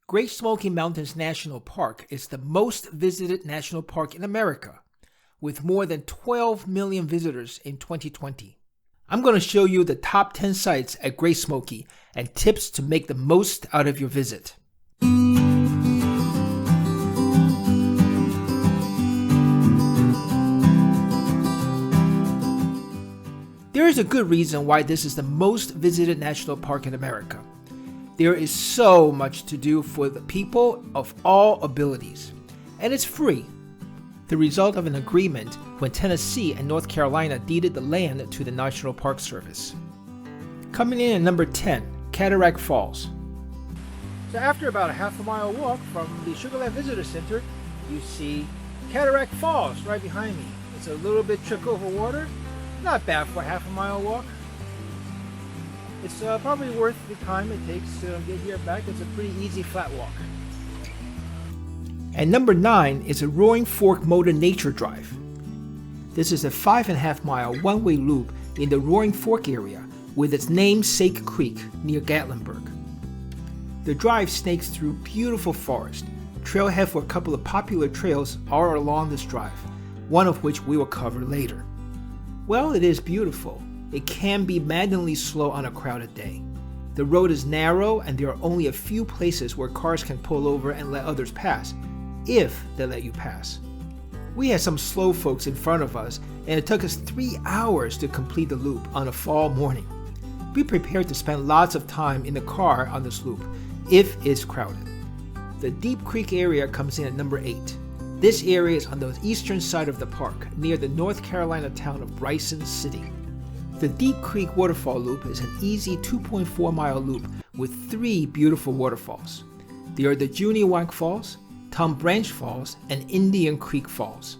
Great Smoky Mountains National Park is the most visited national park in America, with more than 12 million visitors in 2020. I'm going to show you the top 10 sites at Great Smoky and tips to make the most out of your visit. There is a good reason why this is the most visited national park in America. There is so much to do for the people of all abilities, and it's free. The result of an agreement when Tennessee and North Carolina deeded the land to the National Park Service. Coming in at number 10, Cataract Falls. So after about a half a mile walk from the Sugar Land Visitor Center, you see Cataract Falls right behind me. It's a little bit trickle over water, not bad for a half a mile walk. It's probably worth the time it takes to get here and back. It's a pretty easy flat walk. And number 9 is a Roaring Fork Motor Nature Drive. This is a 5.5 mile one-way loop in the Roaring Fork area with its namesake creek near Gatlinburg. The drive snakes through beautiful forest. Trailhead for a couple of popular trails are along this drive, one of which we will cover later. Well, it is beautiful. It can be maddeningly slow on a crowded day. The road is narrow and there are only a few places where cars can pull over and let others pass, if they let you pass. We had some slow folks in front of us and it took us 3 hours to complete the loop on a fall morning. Be prepared to spend lots of time in the car on this loop if it's crowded. The Deep Creek area comes in at number 8. This area is on the eastern side of the park, near the North Carolina town of Bryson City. The Deep Creek Waterfall Loop is an easy 2.4 mile loop with 3 beautiful waterfalls. They are the Juniwak Falls, Tom Branch Falls, and Indian Creek Falls.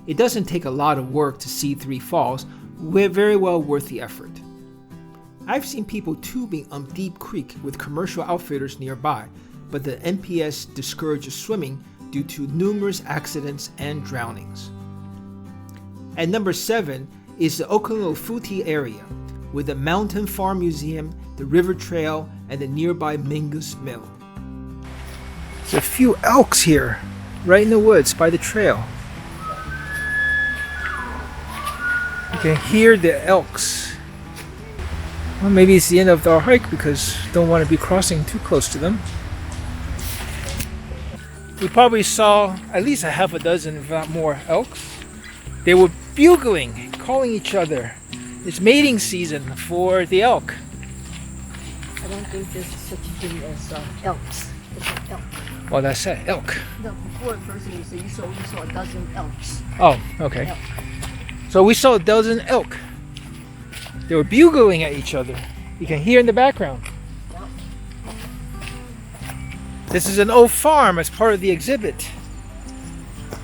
It doesn't take a lot of work to see 3 falls, we're very well worth the effort. I've seen people tubing on Deep Creek with commercial outfitters nearby, but the NPS discourages swimming due to numerous accidents and drownings. At number 7 is the Okalofuti area, with the Mountain Farm Museum, the River Trail, and the nearby Mingo's Mill. There's a few elks here, right in the woods by the trail. You can hear the elks. Well, maybe it's the end of our hike because don't want to be crossing too close to them. We probably saw at least a half a dozen, if not more, elks. They were bugling, calling each other. It's mating season for the elk. I don't think there's such a thing as elks. It's an elk. Well, that's it, elk. No, before first you said you saw a dozen elks. Oh, okay. Elk. So we saw a dozen elk. They were bugling at each other. You can hear in the background. Yep. This is an old farm as part of the exhibit.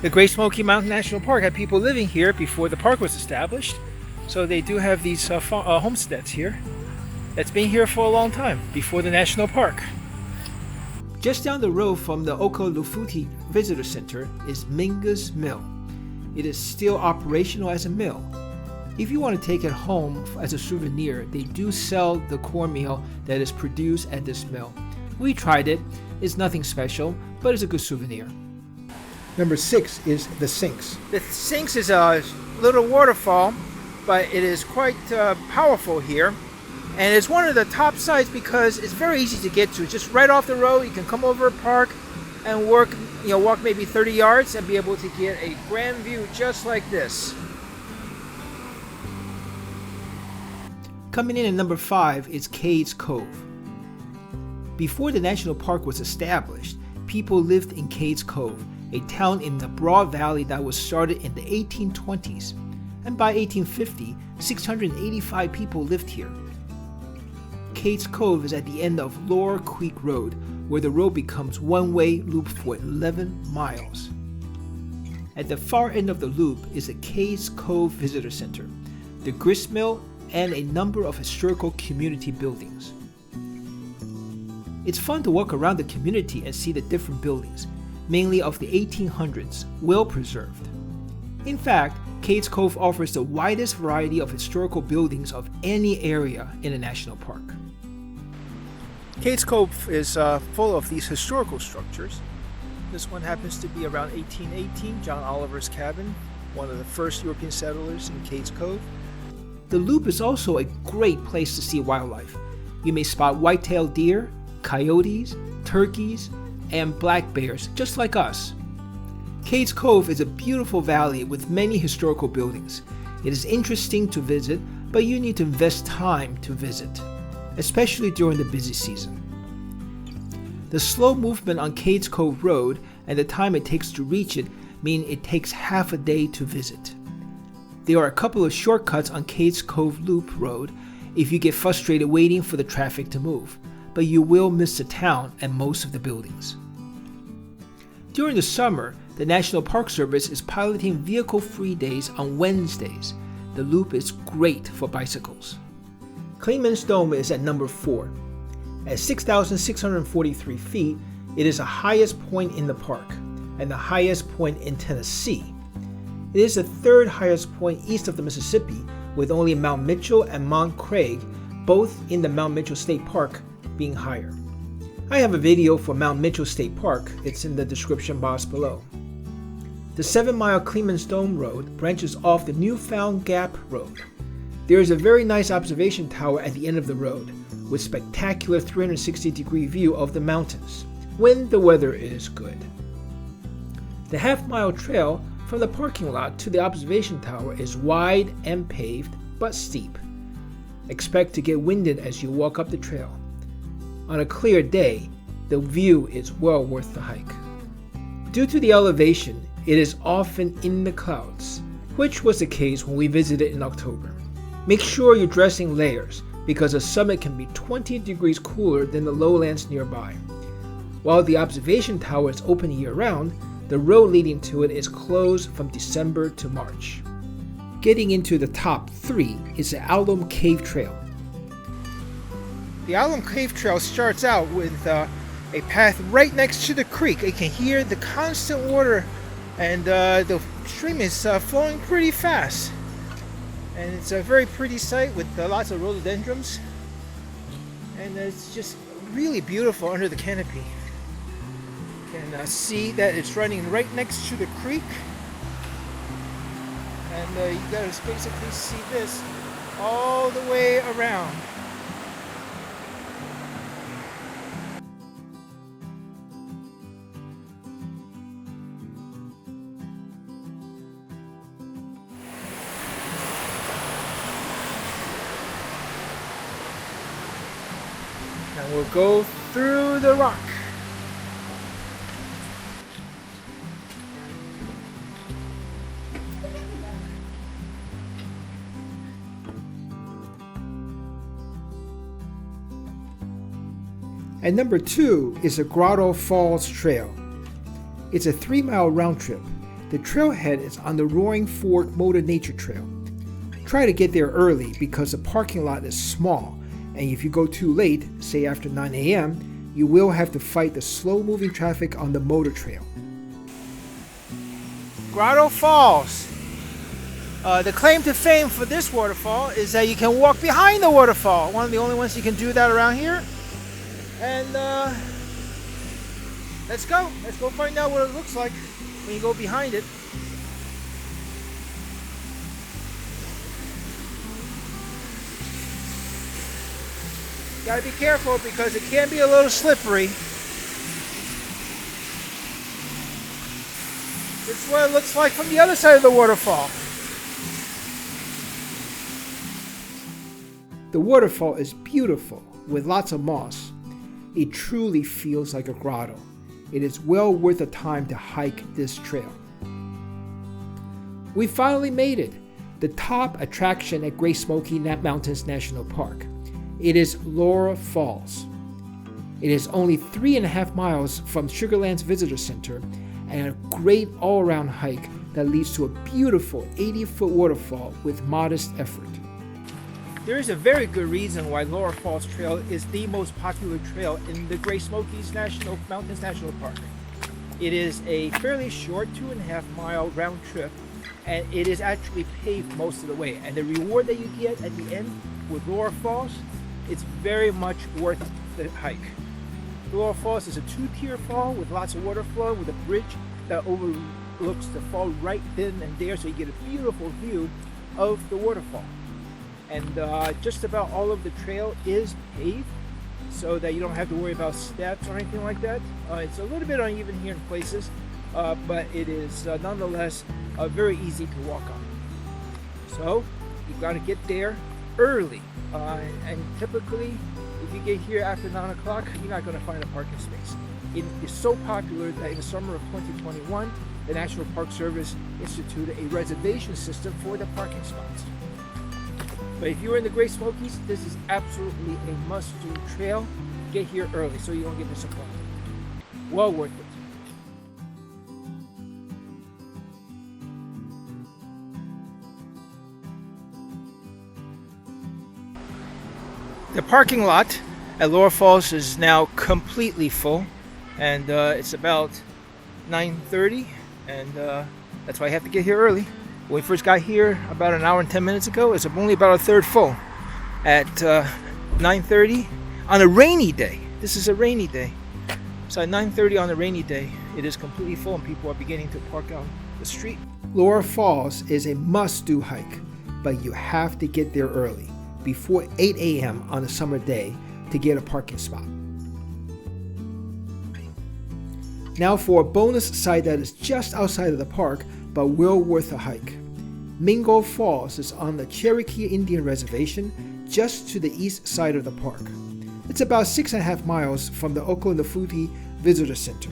The Great Smoky Mountain National Park had people living here before the park was established, so they do have these homesteads here. That's been here for a long time, before the national park. Just down the road from the Okalofuti Visitor Center is Mingo's Mill. It is still operational as a mill. If you want to take it home as a souvenir, they do sell the cornmeal that is produced at this mill. We tried it. It's nothing special, but it's a good souvenir. Number 6 is the Sinks. The Sinks is a little waterfall, but it is quite powerful here. And it's one of the top sites because it's very easy to get to. Just right off the road, you can come over a park and walk maybe 30 yards and be able to get a grand view just like this. Coming in at number 5 is Cades Cove. Before the national park was established, people lived in Cades Cove, a town in the Broad Valley that was started in the 1820s. And by 1850, 685 people lived here. Cades Cove is at the end of Lower Creek Road, where the road becomes one-way loop for 11 miles. At the far end of the loop is the Cades Cove Visitor Center, the grist mill, and a number of historical community buildings. It's fun to walk around the community and see the different buildings, mainly of the 1800s, well preserved. In fact, Cades Cove offers the widest variety of historical buildings of any area in a national park. Cades Cove is full of these historical structures. This one happens to be around 1818, John Oliver's cabin, one of the first European settlers in Cades Cove. The loop is also a great place to see wildlife. You may spot white-tailed deer, coyotes, turkeys, and black bears, just like us. Cades Cove is a beautiful valley with many historical buildings. It is interesting to visit, but you need to invest time to visit, especially during the busy season. The slow movement on Cades Cove Road and the time it takes to reach it mean it takes half a day to visit. There are a couple of shortcuts on Cades Cove Loop Road if you get frustrated waiting for the traffic to move, but you will miss the town and most of the buildings. During the summer, the National Park Service is piloting vehicle-free days on Wednesdays. The loop is great for bicycles. Clingmans Dome is at number 4. At 6,643 feet, it is the highest point in the park and the highest point in Tennessee. It is the third highest point east of the Mississippi, with only Mount Mitchell and Mount Craig, both in the Mount Mitchell State Park, being higher. I have a video for Mount Mitchell State Park. It's in the description box below. The 7-mile Clingmans Dome Road branches off the Newfound Gap Road. There is a very nice observation tower at the end of the road, with spectacular 360-degree view of the mountains, when the weather is good. The half-mile trail from the parking lot to the observation tower is wide and paved, but steep. Expect to get winded as you walk up the trail. On a clear day, the view is well worth the hike. Due to the elevation, it is often in the clouds, which was the case when we visited in October. Make sure you're dressing layers, because the summit can be 20 degrees cooler than the lowlands nearby. While the observation tower is open year-round, the road leading to it is closed from December to March. Getting into the top 3 is the Alum Cave Trail. The Alum Cave Trail starts out with a path right next to the creek. You can hear the constant water, and the stream is flowing pretty fast. And it's a very pretty site with lots of rhododendrons, and it's just really beautiful under the canopy. You can see that it's running right next to the creek, and you guys basically see this all the way around. And we'll go through the rock. And number 2 is the Grotto Falls Trail. It's a 3-mile round trip. The trailhead is on the Roaring Fork Motor Nature Trail. Try to get there early because the parking lot is small, and if you go too late, say after 9 a.m., you will have to fight the slow-moving traffic on the motor trail. Grotto Falls. The claim to fame for this waterfall is that you can walk behind the waterfall. One of the only ones you can do that around here. And let's go. Let's go find out what it looks like when you go behind it. Gotta be careful because it can be a little slippery. This is what it looks like from the other side of the waterfall. The waterfall is beautiful with lots of moss. It truly feels like a grotto. It is well worth the time to hike this trail. We finally made it, the top attraction at Great Smoky Mountains National Park. It is Laura Falls. It is only 3.5 miles from Sugarland's Visitor Center and a great all-around hike that leads to a beautiful 80-foot waterfall with modest effort. There is a very good reason why Laura Falls Trail is the most popular trail in the Great Smokies Mountains National Park. It is a fairly short 2.5-mile round trip, and it is actually paved most of the way. And the reward that you get at the end with Laura Falls, it's very much worth the hike. The Laurel Falls is a two-tier fall with lots of water flow, with a bridge that overlooks the fall right then and there, so you get a beautiful view of the waterfall. And just about all of the trail is paved, so that you don't have to worry about steps or anything like that. It's a little bit uneven here in places, but it is nonetheless very easy to walk on. So you got to get there early, and typically if you get here after 9 o'clock, you're not going to find a parking space. It is so popular that in the summer of 2021, the National Park Service instituted a reservation system for the parking spots. But if you're in the Great Smokies, this is absolutely a must-do trail. Get here early so you don't get disappointed. Well worth it. The parking lot at Laurel Falls is now completely full, and it's about 9:30, and that's why I have to get here early. When we first got here about an hour and 10 minutes ago, it's only about a third full. At 9:30 on a rainy day, this is a rainy day, so at 9:30 on a rainy day, it is completely full and people are beginning to park on the street. Laurel Falls is a must-do hike, but you have to get there early, before 8 a.m. on a summer day, to get a parking spot. Now for a bonus site that is just outside of the park, but well worth a hike. Mingo Falls is on the Cherokee Indian Reservation, just to the east side of the park. It's about 6.5 miles from the Oklahoma Visitor Center.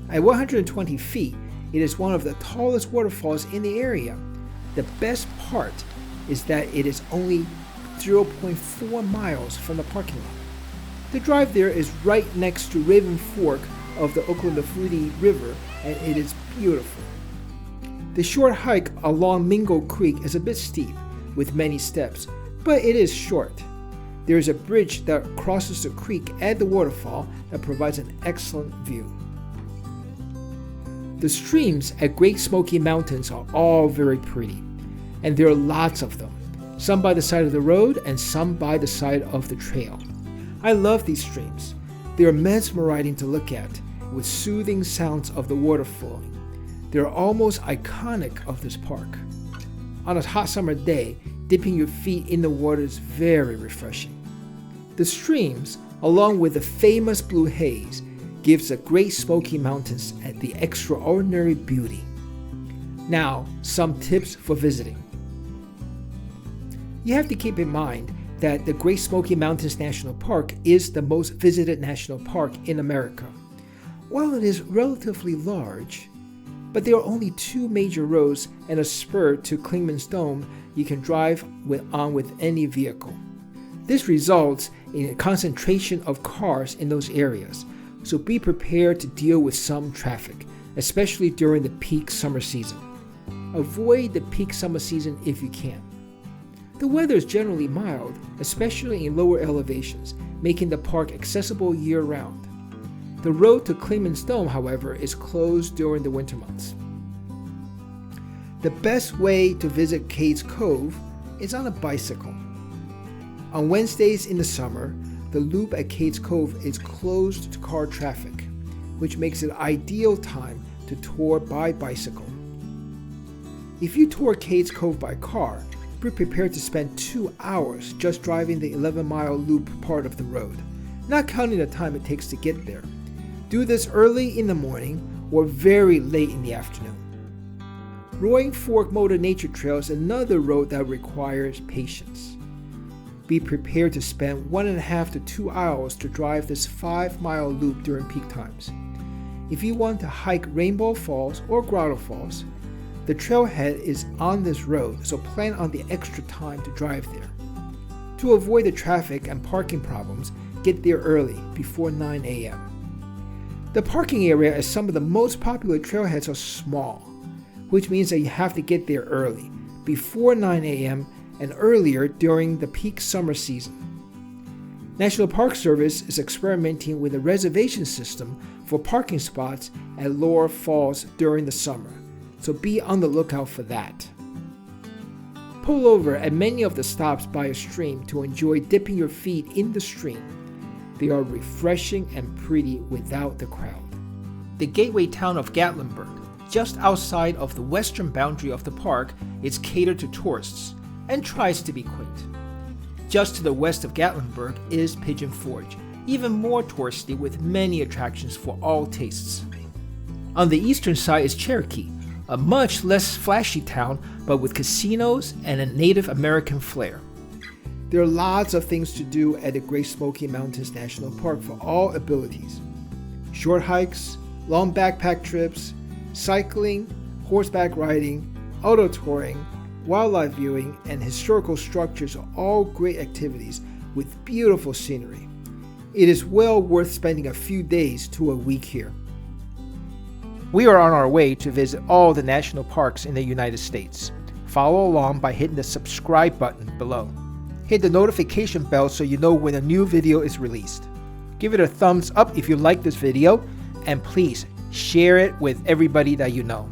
At 120 feet, it is one of the tallest waterfalls in the area. The best part is that it is only 0.4 miles from the parking lot. The drive there is right next to Raven Fork of the Oklahoma River, and it is beautiful. The short hike along Mingo Creek is a bit steep, with many steps, but it is short. There is a bridge that crosses the creek at the waterfall that provides an excellent view. The streams at Great Smoky Mountains are all very pretty, and there are lots of them, some by the side of the road and some by the side of the trail. I love these streams. They are mesmerizing to look at, with soothing sounds of the water flowing. They are almost iconic of this park. On a hot summer day, dipping your feet in the water is very refreshing. The streams, along with the famous blue haze, gives the Great Smoky Mountains the extraordinary beauty. Now, some tips for visiting. You have to keep in mind that the Great Smoky Mountains National Park is the most visited national park in America. While it is relatively large, but there are only 2 major roads and a spur to Clingmans Dome you can drive on with any vehicle. This results in a concentration of cars in those areas, so be prepared to deal with some traffic, especially during the peak summer season. Avoid the peak summer season if you can. The weather is generally mild, especially in lower elevations, making the park accessible year-round. The road to Clingmans Dome, however, is closed during the winter months. The best way to visit Cades Cove is on a bicycle. On Wednesdays in the summer, the loop at Cades Cove is closed to car traffic, which makes it ideal time to tour by bicycle. If you tour Cades Cove by car, be prepared to spend 2 hours just driving the 11-mile loop part of the road, not counting the time it takes to get there. Do this early in the morning or very late in the afternoon. Roaring Fork Motor Nature Trail is another road that requires patience. Be prepared to spend 1.5 to 2 hours to drive this 5-mile loop during peak times. If you want to hike Rainbow Falls or Grotto Falls, the trailhead is on this road, so plan on the extra time to drive there. To avoid the traffic and parking problems, get there early, before 9 a.m. The parking area at some of the most popular trailheads are small, which means that you have to get there early, before 9 a.m. and earlier during the peak summer season. National Park Service is experimenting with a reservation system for parking spots at Laurel Falls during the summer, so be on the lookout for that. Pull over at many of the stops by a stream to enjoy dipping your feet in the stream. They are refreshing and pretty without the crowd. The gateway town of Gatlinburg, just outside of the western boundary of the park, is catered to tourists and tries to be quaint. Just to the west of Gatlinburg is Pigeon Forge, even more touristy with many attractions for all tastes. On the eastern side is Cherokee, a much less flashy town but with casinos and a Native American flair. There are lots of things to do at the Great Smoky Mountains National Park for all abilities. Short hikes, long backpack trips, cycling, horseback riding, auto touring, wildlife viewing, and historical structures are all great activities with beautiful scenery. It is well worth spending a few days to a week here. We are on our way to visit all the national parks in the United States. Follow along by hitting the subscribe button below. Hit the notification bell so you know when a new video is released. Give it a thumbs up if you like this video, and please share it with everybody that you know.